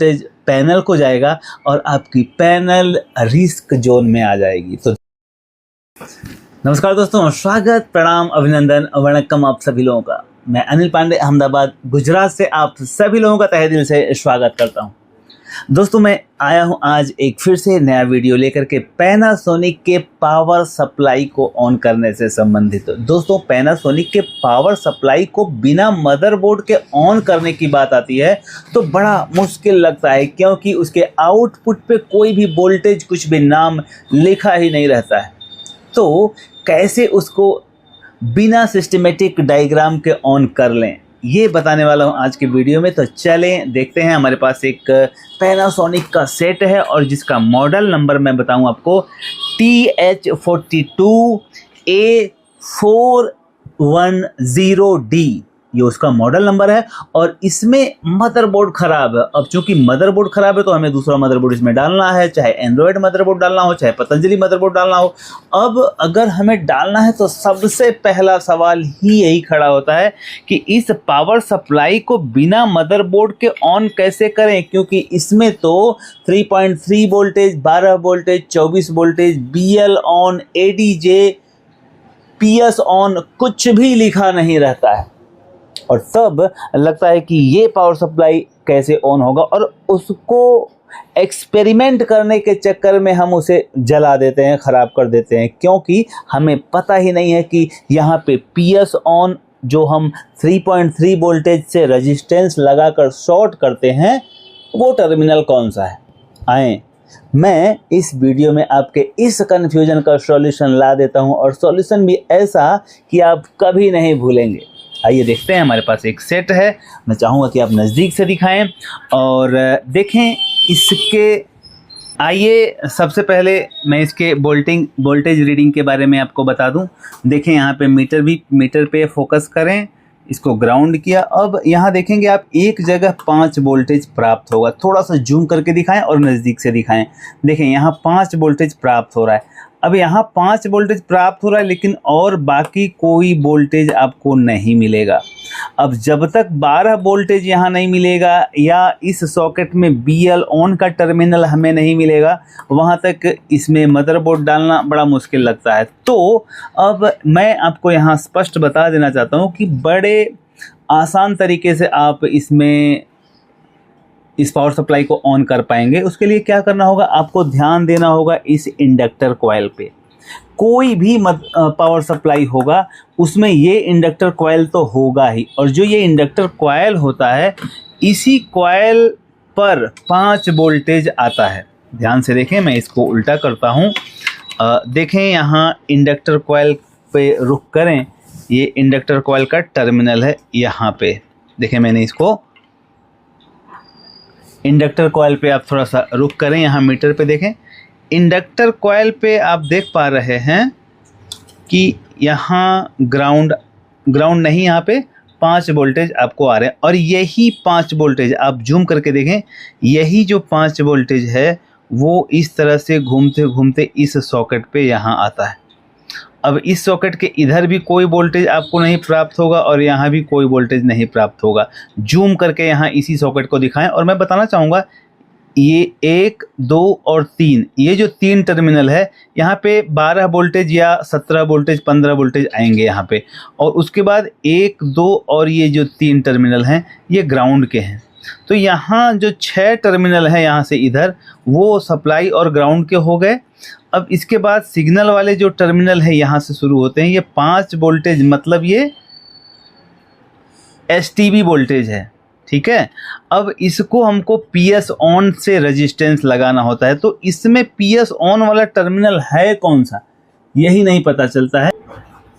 Voltage panel को जाएगा और आपकी पैनल रिस्क जोन में आ जाएगी। तो नमस्कार दोस्तों, स्वागत, प्रणाम, अभिनंदन, वणक्कम आप सभी लोगों का। मैं अनिल पांडे अहमदाबाद गुजरात से आप सभी लोगों का तहे दिल से स्वागत करता हूं। दोस्तों, मैं आया हूं आज एक फिर से नया वीडियो लेकर के पैनासोनिक के पावर सप्लाई को ऑन करने से संबंधित। दोस्तों, पैनासोनिक के पावर सप्लाई को बिना मदरबोर्ड के ऑन करने की बात आती है तो बड़ा मुश्किल लगता है, क्योंकि उसके आउटपुट पे कोई भी वोल्टेज कुछ भी नाम लिखा ही नहीं रहता है। तो कैसे उसको बिना सिस्टमेटिक डायग्राम के ऑन कर लें, ये बताने वाला हूँ आज के वीडियो में। तो चलें देखते हैं। हमारे पास एक पैनासोनिक का सेट है और जिसका मॉडल नंबर मैं बताऊँ आपको TH42A410D, ये उसका मॉडल नंबर है। और इसमें मदरबोर्ड ख़राब है। अब चूंकि मदरबोर्ड ख़राब है तो हमें दूसरा मदरबोर्ड इसमें डालना है, चाहे एंड्रॉयड मदरबोर्ड डालना हो, चाहे पतंजलि मदरबोर्ड डालना हो। अब अगर हमें डालना है तो सबसे पहला सवाल ही यही खड़ा होता है कि इस पावर सप्लाई को बिना मदरबोर्ड के ऑन कैसे करें, क्योंकि इसमें तो 3.3 voltage, 12 voltage, 24 voltage, BL on, ADJ, PS on कुछ भी लिखा नहीं रहता है। और तब लगता है कि ये पावर सप्लाई कैसे ऑन होगा, और उसको एक्सपेरिमेंट करने के चक्कर में हम उसे जला देते हैं, ख़राब कर देते हैं, क्योंकि हमें पता ही नहीं है कि यहाँ पे PS ऑन जो हम 3.3 वोल्टेज से रेजिस्टेंस लगाकर शॉर्ट करते हैं वो टर्मिनल कौन सा है। आए मैं इस वीडियो में आपके इस कन्फ्यूजन का सॉल्यूशन ला देता हूँ, और सॉल्यूशन भी ऐसा कि आप कभी नहीं भूलेंगे। आइए देखते हैं। हमारे पास एक सेट है, मैं चाहूँगा कि आप नज़दीक से दिखाएं और देखें इसके। आइए सबसे पहले मैं इसके वोल्टेज रीडिंग के बारे में आपको बता दूं। देखें यहाँ पे मीटर पे फोकस करें, इसको ग्राउंड किया। अब यहाँ देखेंगे आप एक जगह 5 वोल्टेज प्राप्त होगा। थोड़ा सा जूम करके दिखाएं और नज़दीक से दिखाएं। देखें यहाँ 5 वोल्टेज प्राप्त हो रहा है। अब यहाँ 5 वोल्टेज प्राप्त हो रहा है, लेकिन और बाकी कोई वोल्टेज आपको नहीं मिलेगा। अब जब तक 12 वोल्टेज यहाँ नहीं मिलेगा या इस सॉकेट में BL ऑन का टर्मिनल हमें नहीं मिलेगा, वहाँ तक इसमें मदरबोर्ड डालना बड़ा मुश्किल लगता है। तो अब मैं आपको यहाँ स्पष्ट बता देना चाहता हूँ कि बड़े आसान तरीके से आप इसमें इस पावर सप्लाई को ऑन कर पाएंगे। उसके लिए क्या करना होगा, आपको ध्यान देना होगा इस इंडक्टर कॉइल पे। कोई भी पावर सप्लाई होगा उसमें ये इंडक्टर कॉइल तो होगा ही, और जो ये इंडक्टर कॉइल होता है इसी कॉइल पर 5 वोल्टेज आता है। ध्यान से देखें, मैं इसको उल्टा करता हूँ। देखें यहाँ इंडक्टर कॉइल पे रुख करें, ये इंडक्टर कॉइल का टर्मिनल है। यहाँ पे देखें, मैंने इसको इंडक्टर कॉइल पे आप थोड़ा सा रुक करें, यहाँ मीटर पे देखें। इंडक्टर कॉइल पे आप देख पा रहे हैं कि यहाँ ग्राउंड नहीं, यहाँ पे 5 वोल्टेज आपको आ रहे हैं। और यही 5 वोल्टेज आप जूम करके देखें, यही जो 5 वोल्टेज है वो इस तरह से घूमते घूमते इस सॉकेट पे यहाँ आता है। अब इस सॉकेट के इधर भी कोई वोल्टेज आपको नहीं प्राप्त होगा और यहाँ भी कोई वोल्टेज नहीं प्राप्त होगा। जूम करके यहाँ इसी सॉकेट को दिखाएं, और मैं बताना चाहूँगा ये 1, 2 और 3, ये जो 3 टर्मिनल है यहाँ पे 12 वोल्टेज या 17 वोल्टेज, 15 वोल्टेज आएंगे यहाँ पे। और उसके बाद 1, 2 और ये जो 3 टर्मिनल हैं ये ग्राउंड के हैं। तो यहाँ जो 6 टर्मिनल है यहाँ से इधर, वो सप्लाई और ग्राउंड के हो गए। अब इसके बाद सिग्नल वाले जो टर्मिनल है यहाँ से शुरू होते हैं, ये 5 वोल्टेज, मतलब ये STB वोल्टेज है, ठीक है। अब इसको हमको PS ऑन से रेजिस्टेंस लगाना होता है। तो इसमें PS ऑन वाला टर्मिनल है कौन सा, यही नहीं पता चलता है।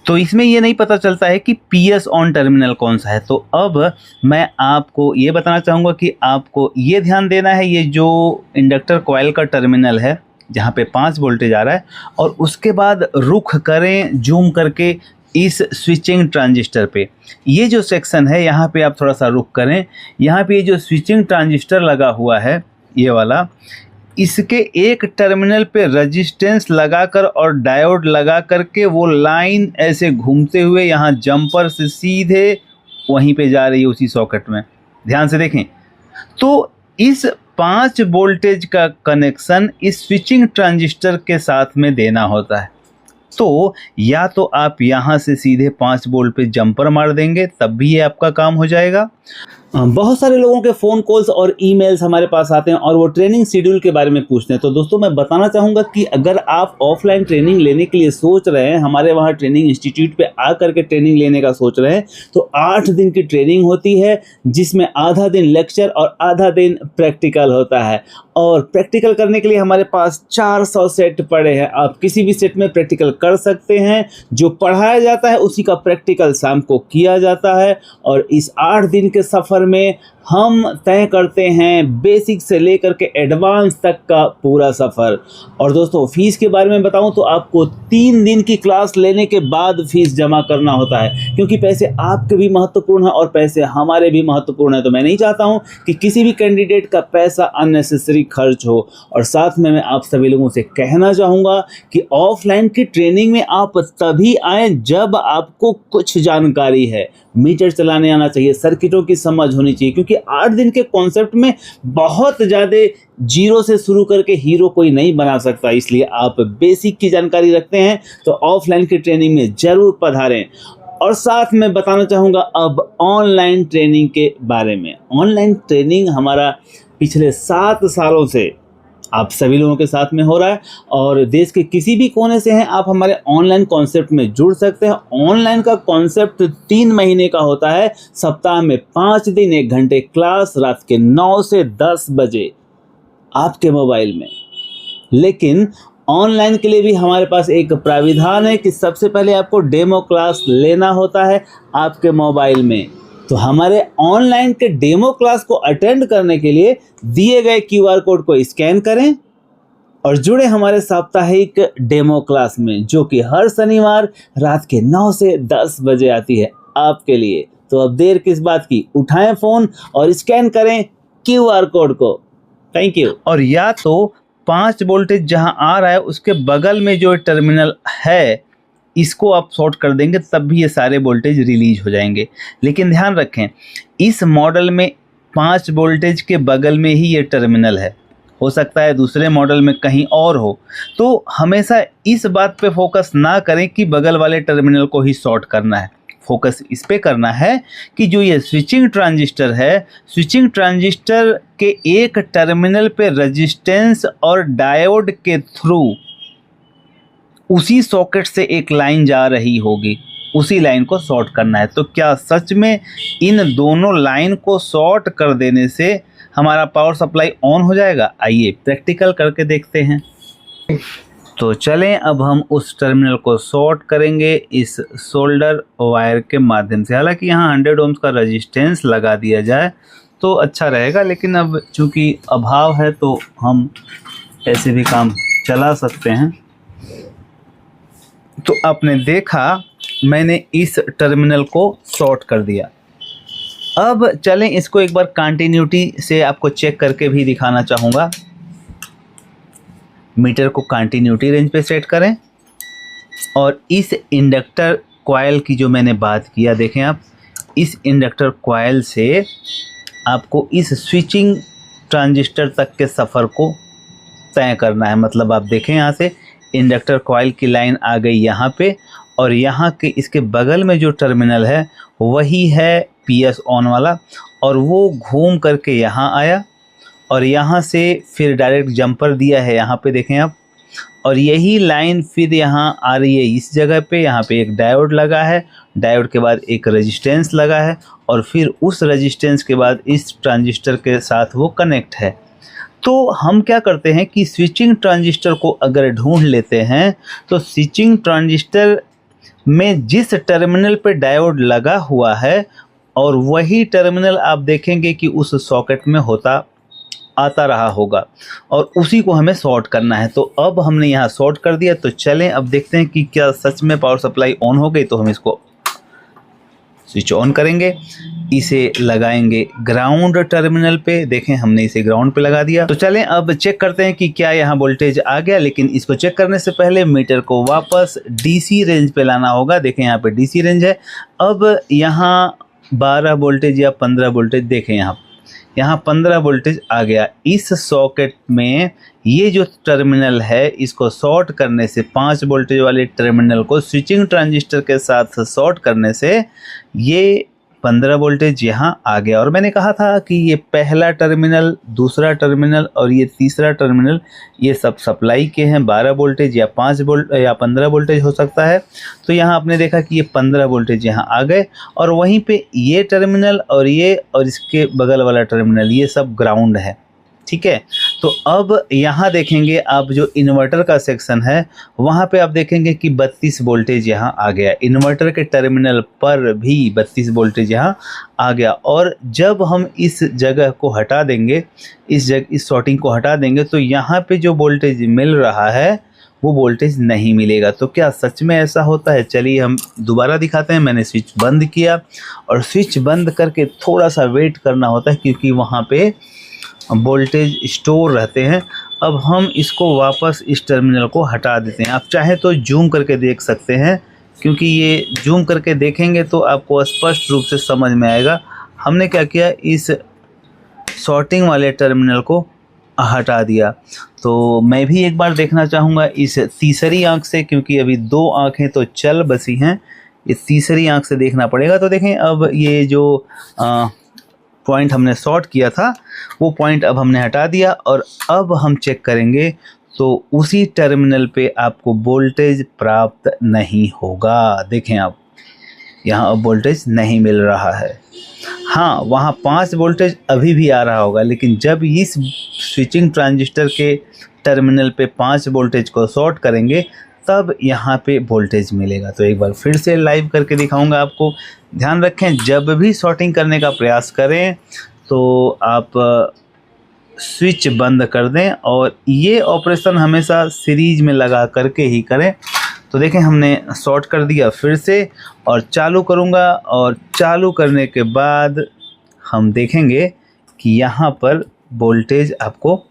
तो इसमें ये नहीं पता चलता है कि PS ऑन टर्मिनल कौन सा है। तो अब मैं आपको ये बताना चाहूँगा कि आपको ये ध्यान देना है, ये जो इंडक्टर कॉइल का टर्मिनल है जहाँ पे 5 वोल्टेज आ रहा है, और उसके बाद रुख करें जूम करके इस स्विचिंग ट्रांजिस्टर पे। ये जो सेक्शन है यहाँ पे आप थोड़ा सा रुख करें, यहाँ पे ये जो स्विचिंग ट्रांजिस्टर लगा हुआ है ये वाला, इसके एक टर्मिनल पे रेजिस्टेंस लगाकर और डायोड लगा करके वो लाइन ऐसे घूमते हुए यहाँ जंपर से सीधे वहीं पे जा रही है उसी सॉकेट में। ध्यान से देखें। तो इस 5 वोल्टेज का कनेक्शन इस स्विचिंग ट्रांजिस्टर के साथ में देना होता है। तो या तो आप यहाँ से सीधे 5 वोल्ट पे जंपर मार देंगे, तब भी ये आपका काम हो जाएगा। बहुत सारे लोगों के फ़ोन कॉल्स और ईमेल्स हमारे पास आते हैं और वो ट्रेनिंग शेड्यूल के बारे में पूछते हैं। तो दोस्तों मैं बताना चाहूँगा कि अगर आप ऑफलाइन ट्रेनिंग लेने के लिए सोच रहे हैं, हमारे वहाँ ट्रेनिंग इंस्टीट्यूट पे आकर के ट्रेनिंग लेने का सोच रहे हैं, तो 8 दिन की ट्रेनिंग होती है, जिसमें आधा दिन लेक्चर और आधा दिन प्रैक्टिकल होता है। और प्रैक्टिकल करने के लिए हमारे पास 400 सेट पड़े हैं। आप किसी भी सेट में प्रैक्टिकल कर सकते हैं। जो पढ़ाया जाता है उसी का प्रैक्टिकल शाम को किया जाता है। और इस 8 दिन के सफ़र में हम तय करते हैं बेसिक से लेकर के एडवांस तक का पूरा सफ़र। और दोस्तों फ़ीस के बारे में बताऊं तो आपको 3 दिन की क्लास लेने के बाद फ़ीस जमा करना होता है, क्योंकि पैसे आपके भी महत्वपूर्ण हैं और पैसे हमारे भी महत्वपूर्ण हैं। तो मैं नहीं चाहता हूं कि किसी भी कैंडिडेट का पैसा अननेसेसरी खर्च हो। और साथ में मैं आप सभी लोगों से कहना चाहूँगा कि ऑफलाइन की ट्रेनिंग में आप तभी आएँ जब आपको कुछ जानकारी है। मीटर चलाने आना चाहिए, सर्किटों की समझ होनी चाहिए, क्योंकि 8 दिन के कॉन्सेप्ट में बहुत ज़्यादा जीरो से शुरू करके हीरो कोई नहीं बना सकता। इसलिए आप बेसिक की जानकारी रखते हैं तो ऑफलाइन की ट्रेनिंग में ज़रूर पधारें। और साथ में बताना चाहूँगा अब ऑनलाइन ट्रेनिंग के बारे में। ऑनलाइन ट्रेनिंग हमारा पिछले 7 सालों से आप सभी लोगों के साथ में हो रहा है और देश के किसी भी कोने से हैं आप हमारे ऑनलाइन कॉन्सेप्ट में जुड़ सकते हैं। ऑनलाइन का कॉन्सेप्ट 3 महीने का होता है। सप्ताह में 5 दिन 1 घंटे क्लास, रात के 9 से 10 बजे आपके मोबाइल में। लेकिन ऑनलाइन के लिए भी हमारे पास एक प्राविधान है कि सबसे पहले आपको डेमो क्लास लेना होता है आपके मोबाइल में। तो हमारे ऑनलाइन के डेमो क्लास को अटेंड करने के लिए दिए गए QR कोड को स्कैन करें और जुड़े हमारे साप्ताहिक डेमो क्लास में, जो कि हर शनिवार रात के 9 से 10 बजे आती है आपके लिए। तो अब देर किस बात की, उठाएं फ़ोन और स्कैन करें QR कोड को। Thank you. और या तो 5 वोल्टेज जहां आ रहा है उसके बगल में जो टर्मिनल है इसको आप शॉर्ट कर देंगे, तब भी ये सारे वोल्टेज रिलीज हो जाएंगे। लेकिन ध्यान रखें इस मॉडल में 5 वोल्टेज के बगल में ही ये टर्मिनल है, हो सकता है दूसरे मॉडल में कहीं और हो। तो हमेशा इस बात पे फोकस ना करें कि बगल वाले टर्मिनल को ही शॉर्ट करना है। फोकस इस पे करना है कि जो ये स्विचिंग ट्रांजिस्टर है, स्विचिंग ट्रांजिस्टर के एक टर्मिनल पे रेजिस्टेंस और डायोड के थ्रू उसी सॉकेट से एक लाइन जा रही होगी, उसी लाइन को शॉर्ट करना है। तो क्या सच में इन दोनों लाइन को शॉर्ट कर देने से हमारा पावर सप्लाई ऑन हो जाएगा? आइए प्रैक्टिकल करके देखते हैं। तो चलें अब हम उस टर्मिनल को शॉर्ट करेंगे इस सोल्डर वायर के माध्यम से। हालांकि यहाँ 100 ओम्स का रेजिस्टेंस लगा दिया जाए तो अच्छा रहेगा, लेकिन अब चूँकि अभाव है तो हम ऐसे भी काम चला सकते हैं। तो आपने देखा मैंने इस टर्मिनल को शॉर्ट कर दिया। अब चलें इसको एक बार कंटिन्यूटी से आपको चेक करके भी दिखाना चाहूँगा। मीटर को कंटिन्यूटी रेंज पे सेट करें और इस इंडक्टर कॉइल की जो मैंने बात किया, देखें आप इस इंडक्टर कॉइल से आपको इस स्विचिंग ट्रांजिस्टर तक के सफ़र को तय करना है। मतलब आप देखें यहाँ से इंडक्टर कॉइल की लाइन आ गई यहाँ पे और यहाँ के इसके बगल में जो टर्मिनल है वही है PS ऑन वाला, और वो घूम करके यहाँ आया और यहाँ से फिर डायरेक्ट जंपर दिया है यहाँ पे देखें आप, और यही लाइन फिर यहाँ आ रही है इस जगह पे। यहाँ पे एक डायोड लगा है, डायोड के बाद एक रेजिस्टेंस लगा है और फिर उस रेजिस्टेंस के बाद इस ट्रांजिस्टर के साथ वो कनेक्ट है। तो हम क्या करते हैं कि स्विचिंग ट्रांजिस्टर को अगर ढूंढ लेते हैं तो स्विचिंग ट्रांजिस्टर में जिस टर्मिनल पे डायोड लगा हुआ है और वही टर्मिनल आप देखेंगे कि उस सॉकेट में आता रहा होगा और उसी को हमें शॉर्ट करना है। तो अब हमने यहाँ शॉर्ट कर दिया। तो चलें अब देखते हैं कि क्या सच में पावर सप्लाई ऑन हो गई। तो हम इसको स्विच ऑन करेंगे, इसे लगाएंगे ग्राउंड टर्मिनल पे। देखें हमने इसे ग्राउंड पे लगा दिया। तो चलें अब चेक करते हैं कि क्या यहाँ वोल्टेज आ गया। लेकिन इसको चेक करने से पहले मीटर को वापस DC रेंज पे लाना होगा। देखें यहाँ पे DC रेंज है। अब यहाँ 12 वोल्टेज या 15 वोल्टेज देखें यहाँ 15 वोल्टेज आ गया। इस सॉकेट में ये जो टर्मिनल है इसको शॉर्ट करने से, 5 वोल्टेज वाले टर्मिनल को स्विचिंग ट्रांजिस्टर के साथ शॉर्ट करने से ये 15 वोल्टेज यहाँ आ गया। और मैंने कहा था कि ये पहला टर्मिनल, दूसरा टर्मिनल और ये तीसरा टर्मिनल ये सब सप्लाई के हैं। 12 वोल्टेज या 5 वोल्ट या 15 वोल्टेज हो सकता है। तो यहाँ आपने देखा कि ये 15 वोल्टेज यहाँ आ गए और वहीं पे ये टर्मिनल और ये और इसके बगल वाला टर्मिनल ये सब ग्राउंड है, ठीक है। तो अब यहाँ देखेंगे आप जो इन्वर्टर का सेक्शन है वहाँ पे आप देखेंगे कि 32 वोल्टेज यहाँ आ गया। इन्वर्टर के टर्मिनल पर भी 32 वोल्टेज यहाँ आ गया। और जब हम इस जगह को हटा देंगे, इस शॉर्टिंग को हटा देंगे, तो यहाँ पे जो वोल्टेज मिल रहा है वो वोल्टेज नहीं मिलेगा। तो क्या सच में ऐसा होता है? चलिए हम दोबारा दिखाते हैं। मैंने स्विच बंद किया और स्विच बंद करके थोड़ा सा वेट करना होता है क्योंकि वहाँ पे वोल्टेज स्टोर रहते हैं। अब हम इसको वापस इस टर्मिनल को हटा देते हैं। आप चाहे तो जूम करके देख सकते हैं, क्योंकि ये जूम करके देखेंगे तो आपको स्पष्ट रूप से समझ में आएगा। हमने क्या किया, इस शॉर्टिंग वाले टर्मिनल को हटा दिया। तो मैं भी एक बार देखना चाहूँगा इस तीसरी आंख से, क्योंकि अभी 2 आँखें तो चल बसी हैं, इस तीसरी आंख से देखना पड़ेगा। तो देखें, अब ये जो पॉइंट हमने शॉर्ट किया था वो पॉइंट अब हमने हटा दिया और अब हम चेक करेंगे तो उसी टर्मिनल पे आपको वोल्टेज प्राप्त नहीं होगा। देखें आप, यहाँ अब वोल्टेज नहीं मिल रहा है। हाँ, वहाँ 5 वोल्टेज अभी भी आ रहा होगा, लेकिन जब इस स्विचिंग ट्रांजिस्टर के टर्मिनल पे 5 वोल्टेज को शॉर्ट करेंगे तब यहाँ पे वोल्टेज मिलेगा। तो एक बार फिर से लाइव करके दिखाऊंगा आपको। ध्यान रखें, जब भी शॉर्टिंग करने का प्रयास करें तो आप स्विच बंद कर दें और ये ऑपरेशन हमेशा सीरीज में लगा करके ही करें। तो देखें, हमने शॉर्ट कर दिया फिर से और चालू करूँगा, और चालू करने के बाद हम देखेंगे कि यहाँ पर वोल्टेज आपको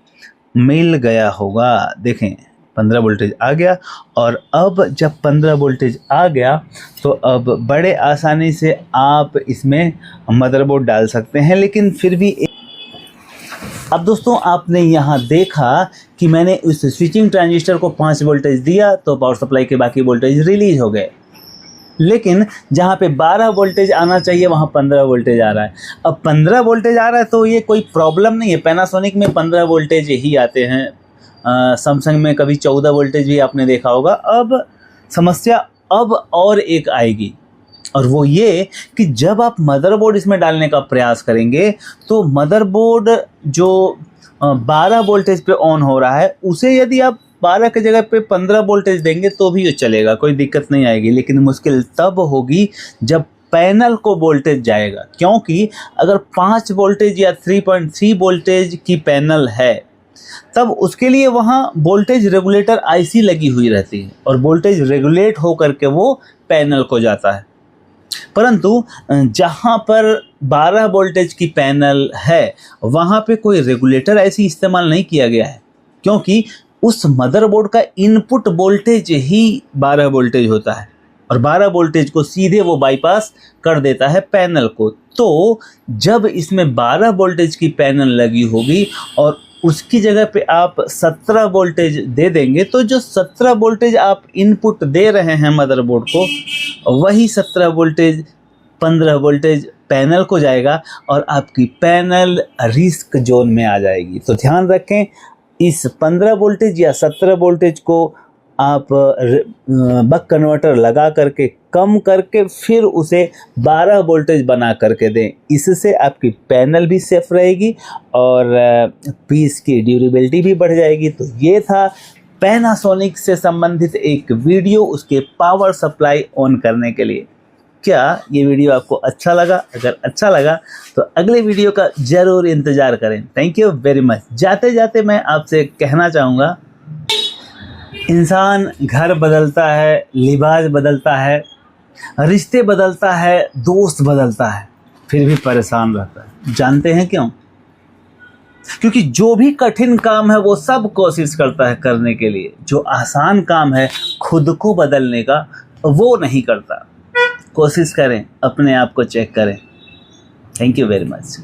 मिल गया होगा। देखें, 15 वोल्टेज आ गया। और अब जब 15 वोल्टेज आ गया तो अब बड़े आसानी से आप इसमें मदरबोर्ड डाल सकते हैं। लेकिन फिर भी अब दोस्तों, आपने यहाँ देखा कि मैंने उस स्विचिंग ट्रांजिस्टर को 5 वोल्टेज दिया तो पावर सप्लाई के बाकी वोल्टेज रिलीज हो गए, लेकिन जहाँ पे 12 वोल्टेज आना चाहिए वहाँ 15 वोल्टेज आ रहा है। अब 15 वोल्टेज आ रहा है तो ये कोई प्रॉब्लम नहीं है। पैनासोनिक में 15 वोल्टेज ही आते हैं, सैमसंग में कभी 14 वोल्टेज भी आपने देखा होगा। अब समस्या अब और एक आएगी, और वो ये कि जब आप मदरबोर्ड इसमें डालने का प्रयास करेंगे तो मदरबोर्ड जो 12 वोल्टेज पे ऑन हो रहा है उसे यदि आप 12 की जगह पे 15 वोल्टेज देंगे तो भी ये चलेगा, कोई दिक्कत नहीं आएगी। लेकिन मुश्किल तब होगी जब पैनल को वोल्टेज जाएगा, क्योंकि अगर 5 वोल्टेज या 3.3 वोल्टेज की पैनल है तब उसके लिए वहाँ वोल्टेज रेगुलेटर आईसी लगी हुई रहती है और वोल्टेज रेगुलेट हो करके वो पैनल को जाता है। परंतु जहाँ पर 12 वोल्टेज की पैनल है वहाँ पे कोई रेगुलेटर ऐसी इस्तेमाल नहीं किया गया है, क्योंकि उस मदरबोर्ड का इनपुट वोल्टेज ही 12 वोल्टेज होता है और 12 वोल्टेज को सीधे वो बाईपास कर देता है पैनल को। तो जब इसमें 12 वोल्टेज की पैनल लगी होगी और उसकी जगह पे आप 17 वोल्टेज दे देंगे तो जो 17 वोल्टेज आप इनपुट दे रहे हैं मदरबोर्ड को, वही 17 वोल्टेज 15 वोल्टेज पैनल को जाएगा और आपकी पैनल रिस्क जोन में आ जाएगी। तो ध्यान रखें, इस 15 वोल्टेज या 17 वोल्टेज को आप बक कन्वर्टर लगा करके कम करके फिर उसे 12 वोल्टेज बना करके दें। इससे आपकी पैनल भी सेफ रहेगी और पीस की ड्यूरेबिलिटी भी बढ़ जाएगी। तो ये था पैनासोनिक से संबंधित एक वीडियो, उसके पावर सप्लाई ऑन करने के लिए। क्या ये वीडियो आपको अच्छा लगा? अगर अच्छा लगा तो अगले वीडियो का ज़रूर इंतज़ार करें। Thank you very much. जाते जाते मैं आपसे कहना चाहूँगा, इंसान घर बदलता है, लिबास बदलता है, रिश्ते बदलता है, दोस्त बदलता है, फिर भी परेशान रहता है। जानते हैं क्यों? क्योंकि जो भी कठिन काम है वो सब कोशिश करता है करने के लिए, जो आसान काम है खुद को बदलने का वो नहीं करता। कोशिश करें, अपने आप को चेक करें। Thank you very much.